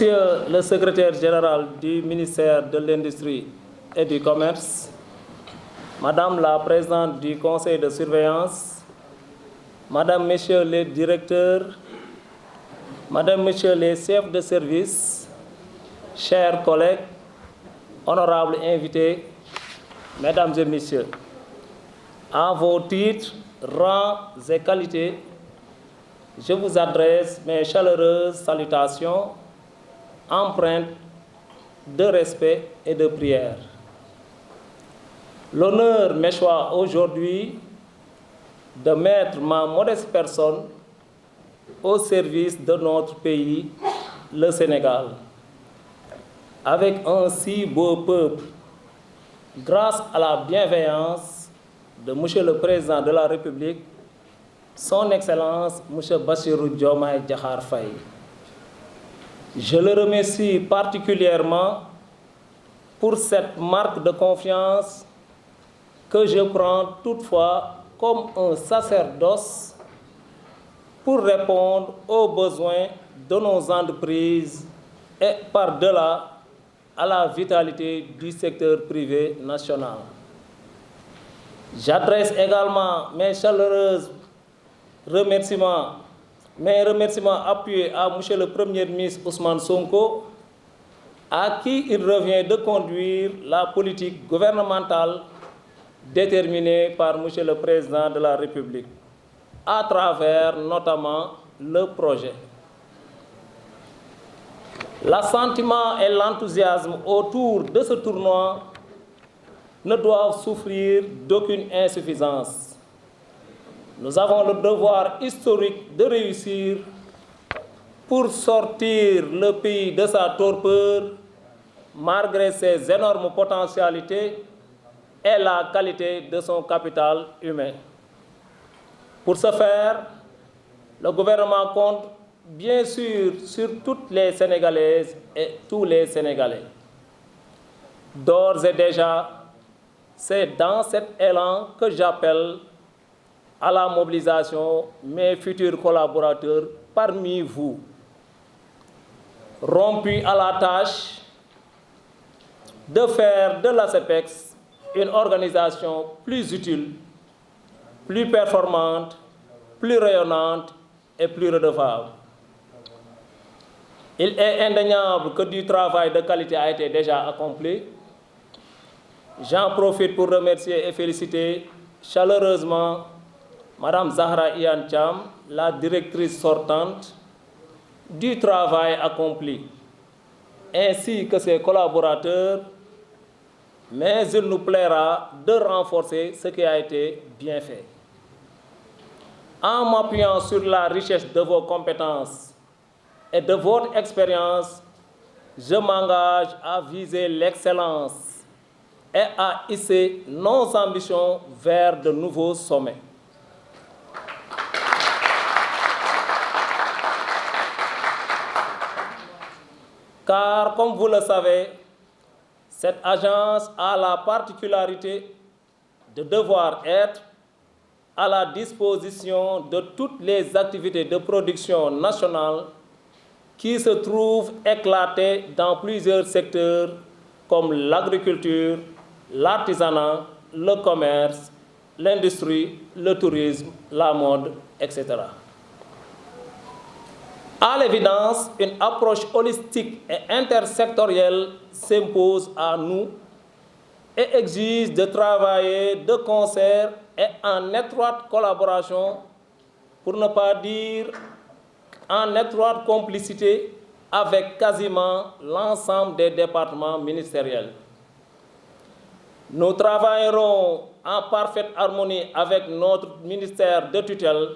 Monsieur le secrétaire général du ministère de l'Industrie et du Commerce, Madame la présidente du conseil de surveillance, Madame, Messieurs les directeurs, Madame, Messieurs les chefs de service, chers collègues, honorables invités, Mesdames et Messieurs, en vos titres, rangs et qualités, je vous adresse mes chaleureuses salutations empreintes de respect et de prière. L'honneur m'échoit aujourd'hui de mettre ma modeste personne au service de notre pays, le Sénégal, avec un si beau peuple, grâce à la bienveillance de Monsieur le Président de la République, Son Excellence Monsieur Bassirou Diomaye Diakhar Faye. Je le remercie particulièrement pour cette marque de confiance que je prends toutefois comme un sacerdoce pour répondre aux besoins de nos entreprises et par-delà à la vitalité du secteur privé national. J'adresse également mes chaleureux remerciements appuyés à M. le Premier ministre Ousmane Sonko, à qui il revient de conduire la politique gouvernementale déterminée par M. le Président de la République, à travers notamment le projet. L'assentiment et l'enthousiasme autour de ce tournoi ne doivent souffrir d'aucune insuffisance. Nous avons le devoir historique de réussir pour sortir le pays de sa torpeur, malgré ses énormes potentialités et la qualité de son capital humain. Pour ce faire, le gouvernement compte bien sûr sur toutes les Sénégalaises et tous les Sénégalais. D'ores et déjà, c'est dans cet élan que j'appelle à la mobilisation mes futurs collaborateurs parmi vous, rompus à la tâche de faire de l'ASEPEX une organisation plus utile, plus performante, plus rayonnante et plus redevable. Il est indéniable que du travail de qualité a été déjà accompli. J'en profite pour remercier et féliciter chaleureusement Madame Zahra Iyane Thiam, la directrice sortante, du travail accompli, ainsi que ses collaborateurs, mais il nous plaira de renforcer ce qui a été bien fait. En m'appuyant sur la richesse de vos compétences et de votre expérience, je m'engage à viser l'excellence et à hisser nos ambitions vers de nouveaux sommets. Car, comme vous le savez, cette agence a la particularité de devoir être à la disposition de toutes les activités de production nationale qui se trouvent éclatées dans plusieurs secteurs comme l'agriculture, l'artisanat, le commerce, l'industrie, le tourisme, la mode, etc. À l'évidence, une approche holistique et intersectorielle s'impose à nous et exige de travailler de concert et en étroite collaboration, pour ne pas dire en étroite complicité avec quasiment l'ensemble des départements ministériels. Nous travaillerons en parfaite harmonie avec notre ministère de tutelle,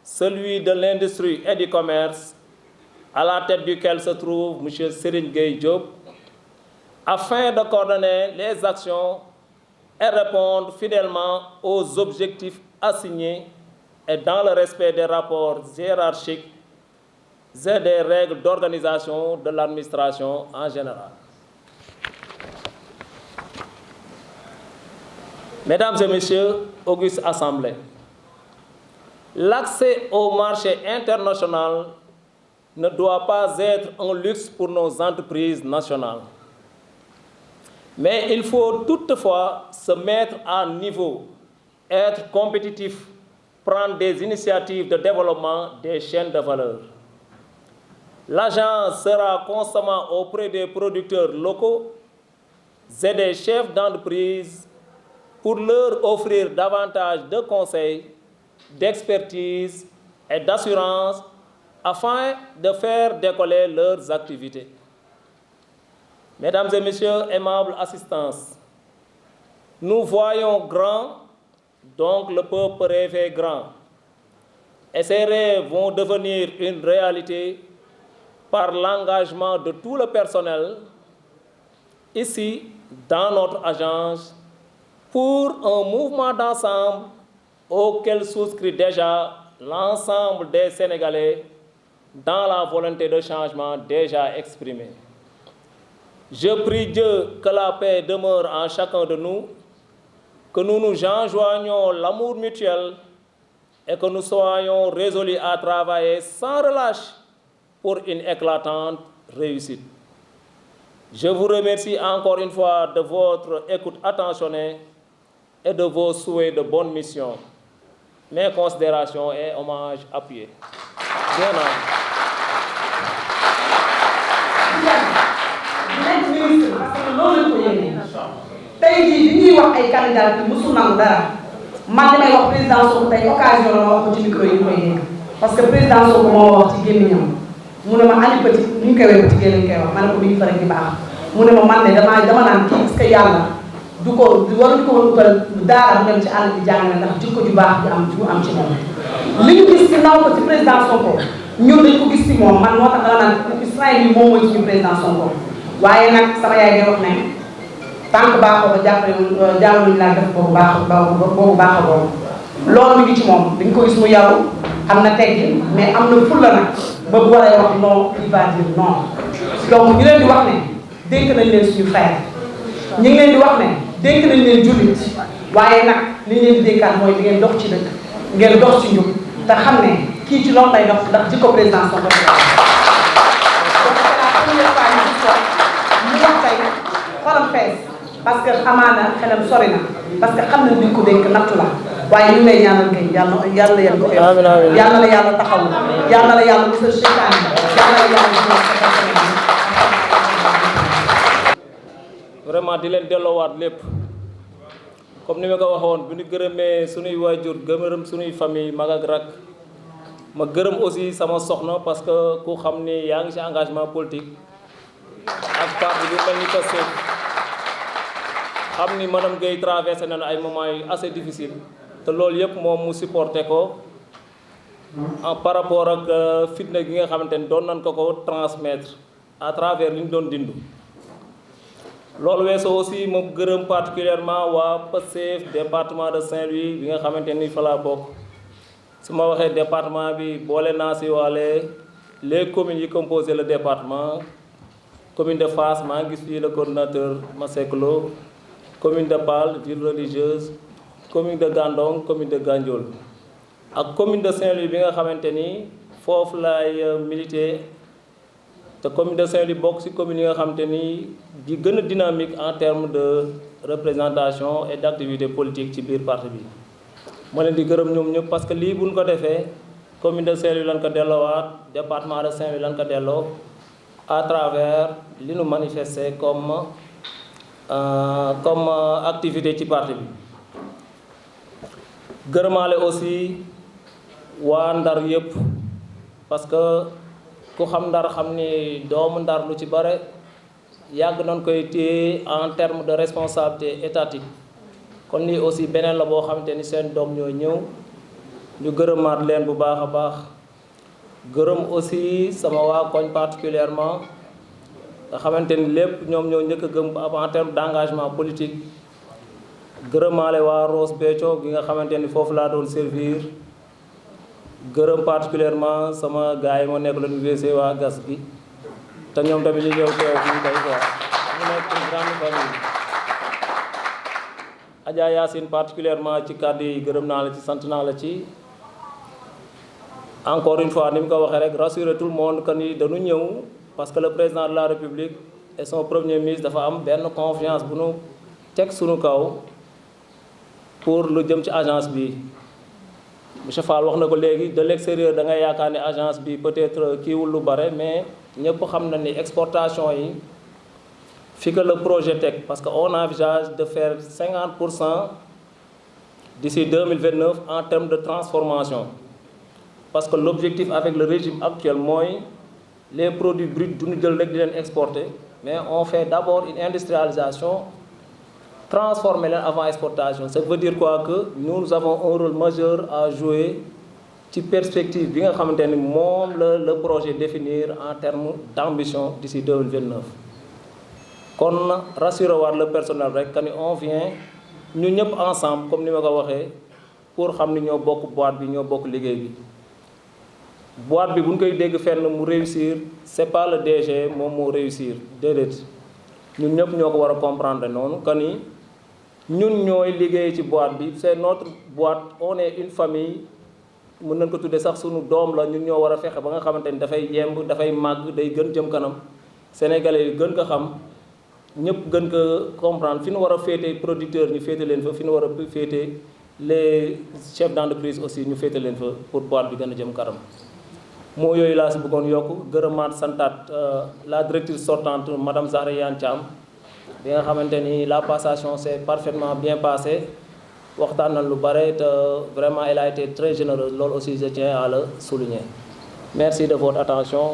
celui de l'industrie et du commerce, à la tête duquel se trouve M. Serigne Gueye Diop, afin de coordonner les actions et répondre fidèlement aux objectifs assignés et dans le respect des rapports hiérarchiques et des règles d'organisation de l'administration en général. Mesdames et Messieurs, auguste Assemblée, l'accès au marché international ne doit pas être un luxe pour nos entreprises nationales. Mais il faut toutefois se mettre à niveau, être compétitif, prendre des initiatives de développement des chaînes de valeur. L'agence sera constamment auprès des producteurs locaux et des chefs d'entreprise pour leur offrir davantage de conseils, d'expertise et d'assurance afin de faire décoller leurs activités. Mesdames et messieurs, aimables assistants, nous voyons grand, donc le peuple rêvait grand. Et ces rêves vont devenir une réalité par l'engagement de tout le personnel ici, dans notre agence, pour un mouvement d'ensemble auquel souscrit déjà l'ensemble des Sénégalais dans la volonté de changement déjà exprimée. Je prie Dieu que la paix demeure en chacun de nous, que nous nous enjoignions l'amour mutuel et que nous soyons résolus à travailler sans relâche pour une éclatante réussite. Je vous remercie encore une fois de votre écoute attentionnée et de vos souhaits de bonne mission. Mes considérations et hommages appuyés. Bien ministre parce que loolu lañ ko yéene tey jii bi ñuy wax ay candidat bi mosul nangu dara man li may wax président Sonko tey occasion la ma wax ko ci micro yi koy dégg parce que président Sonko moo wax ci gémmiñam mu ne ma ani petit ñu ngi koy wéy petit lañ koy wax ma ne ko mi ngi fa rek di baax mu ne ma man de dama naan kii parce que yàlla du ko waruñu ko woon utal daara bu dem ci àll bi jàng ndax jikko ju baax ju am ci moom li ñu gis ci naw ko ci président Sonko ñun dañ ko gis ci moom man moo tax dama naan Israël bi moom mooy suñu président Sonko waaye nag sama yaay day wax ne tànk baaxoo ba jàppale laa def boobu baax boobu loolu mi ngi ci moom dañ ko gis mu yaru am na teggi mais am na fulla nag ba bu waree wax non il va dire non donc ñu leen di wax ne dénk nañ leen suñu frère ñu ngi leen di wax ne dénk nañ leen jullit waaye nag li ñu leen di dénkaat mooy di ngeen dox ci dëkk ngeen dox ci njub te xam ne kii ci loolu lay dox ndax jikko président Sonko xolam fees parce que amaana xelam sori na parce que xam nañ ni ko dénk nattu la waaye ñu ngi lay ñaanal kay yàlla yéen ko yàlla la yàlla taxaw yàlla la yàlla musal seytaane yàlla la yàlla vraiment di leen delloowaat lépp comme ni ma ko waxoon bu ñu gërëmee suñuy waajur gërëm suñuy famille mag ak rak ma gërëm aussi sama soxna parce que ku xam ni yaa ngi ci engagement politique ak parti bi mel ni Pastef xam ni madame Guèye traversé nañu ay moments yu assez difficile te loolu yëpp moom mu supporté ko par rapport ak fitna gi nga xamante ni doon nañ ko transmettre à travers li ñu doon dindu loolu weesoo aussi ma gërëm particulièrement waa Pastef département de Saint-Louis bi nga xamante ni fa laa bokk su ma waxee département bi boole naa si waale les communes yi composé le département commune de Fass maa ngi gis fii le coordonnateur Masseck Lo commune de Pal ville religieuse commune de Gandon commune de Gandiol ak commune de Saint-Louis bi nga xamante ni foofu laay milité te commune de Saint-Louis bokk ci commune yi nga xamante ni di gën a dynamique en termes de représentation et d'activité politique ci biir parti bi ma leen di gërëm ñoom ñëpp parce que lii buñ ko defee commune de Saint-Louis lan ko delloowaat département de Saint-Louis lan ko delloo à travers li nu manifester comme activité ci parti bi gërëmaale aussi waa Ndar yëpp parce que ku xam Ndar xam ni doomu Ndar lu ci bare yàgg nañ koy téye en terme de responsabilité étatique kon lii aussi beneen la boo xamante ni seen doom ñooy ñëw ñu gërëmaat leen bu baax a baax gërëm aussi sama waa koñ particulièrement nga xamante ni lépp ñoom ñoo njëkk a gëm en terme d'engagement politique gërëmaale waa Ross Béthio gi nga xamante ni foofu laa doon servir gërëm particulièrement sama gars yi ma nekk la université waa gas bi te ñoom tamit ñu ñëw teew fii tey quoi ñu nekk une grande famille Adja Yacine particulièrement ci kàddu yi gërëm naa la ci sant naa la ci encore une fois ni mu ko waxee rek rassurer tout le monde que ni dañu ñëw parce que le président de la République et son premier ministre dafa am benn confiance bu nu teg suñu kaw pour lu jëm ci agence bi. Monsieur Fall wax na ko léegi de l'extérieur da ngay yaakaar ni agence bi peut-être kiiwul lu bare mais ñëpp xam na ni exportation yi fi que le projet teg parce que on envisage de faire 50% d'ici 2029 en termes de transformation. Parce que l'objectif avec le régime actuel mooy les produits bruts du ñu jël rek di leen exporter mais on fait d'abord une industrialisation transformer leen avant exportation. Ça veut dire quoi que nous avons un rôle majeur à jouer ci perspective bi nga xamante ni moom la le projet définir en termes d'ambition d'ici 2029. kon rassurer waat le personnel rek que ni on vient ñu ñëpp ensemble comme ni ma ko waxee pour xam ni ñoo bokk boîte bi ñoo bokk liggéey bi. boîte bi bu ñu koy dégg fenn mu réussir c'est pas le DG moom moo réussir déedéet ñun ñëpp ñoo ko war a comprendre noonu que ni ñun ñooy liggéey ci boîte bi c'est notre boîte on est une famille mën nañ ko tuddee sax sunu doom la ñun ñoo war a fexe ba nga xamante ni dafay yemb dafay màgg day gën jëm kanam sénégalais yi gën ko xam ñëpp gën ko comprendre fi ñu war a féete producteurs ñu féete leen fa fi ñu war a féete les chefs d'entreprise aussi ñu féete leen fa pour boîte bi gën a jëm kanam. moo yooyu laa si bëggoon yokk gërëmaat santaat la directrice sortante madame Zahra Iyane Thiam bi nga xamante ni la passation s'est parfaitement bien passée waxtaan nañ lu bare te vraiment elle a été très généreuse loolu aussi je tiens à le souligner. Merci de votre attention.